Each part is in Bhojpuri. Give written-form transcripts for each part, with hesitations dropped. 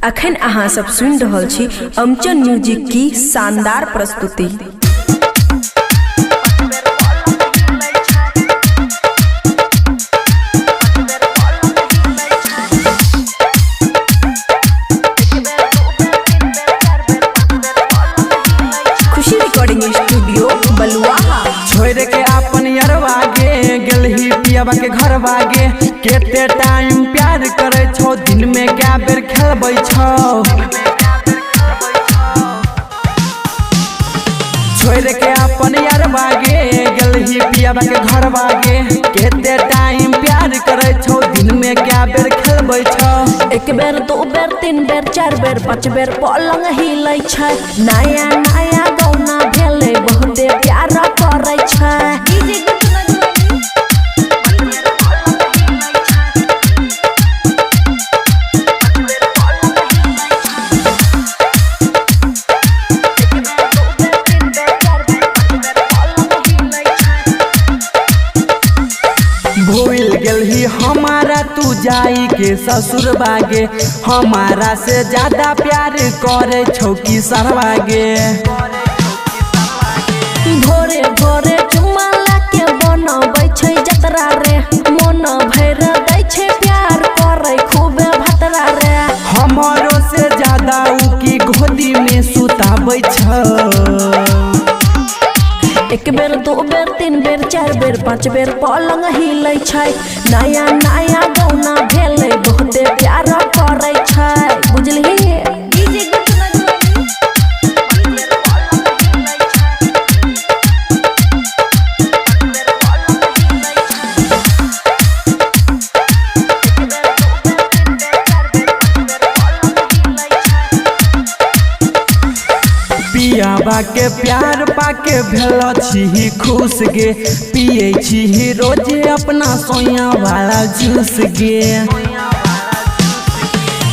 अखन अहाँ सब सुन रहल छी अमचन म्यूजिक की शानदार प्रस्तुति। खुशी रिकॉर्डिंग स्टूडियो बलुआहा। छोड़ के अपन यरवा गे गेलही पियाबा के घर बागे, केते टाइम प्यार करे छो, दिन में क्या बेर खेलबै छो। छोड़ के अपन यरवा गे गेलही पियाबा के घर बागे, केते टाइम प्यार करे छो, दिन में क्या बेर खेलबै छो। एक बेर दो बेर तीन बेर चार बेर पाँच बेर पलंग हिलै छै, नया नया गौना भेलै बहुते प्यार करै छै। भूल गेलही हमारा तू जाई के ससुर बागे, हमारा से ज्यादा प्यार करे छौ की सरवागे। भोरे भोरे चुम्मा लाके बनबै छै जतरा रे, मन भैर दै छै प्यार करे खूबे भतरा रे। हमारो से ज्यादा उ की गोदी में सुताबै छ। एक बेर दो बेर तीन बेर चार बेर पाँच बेर पलंग हिलै छै, नया नया गौना भेलै बहुते प्यार करै छै, बुझलिही। पियाबा के प्यार पाके भेल छी खुश गे, पिए छी रोजे अपना सोया वाला जूस गे।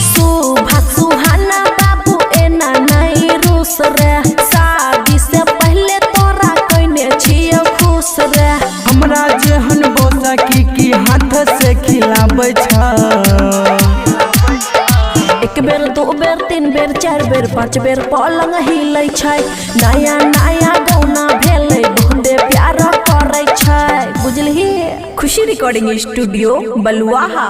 सुभा सुहाना बाबू एना नहीं रूस रे, शादी से पहले तोरा कइने छियो खुश रे। हमरा जेहन बोसा की हाथ से खिलाबै छ। एक बेर दो बेर तीन बेर चार बेर पाँच बेर पलंग हिलै छै, नया नया गौना भेलै बहुते प्यार करै छै, बुझलिही। खुशी रिकॉर्डिंग स्टूडियो बलुआहा।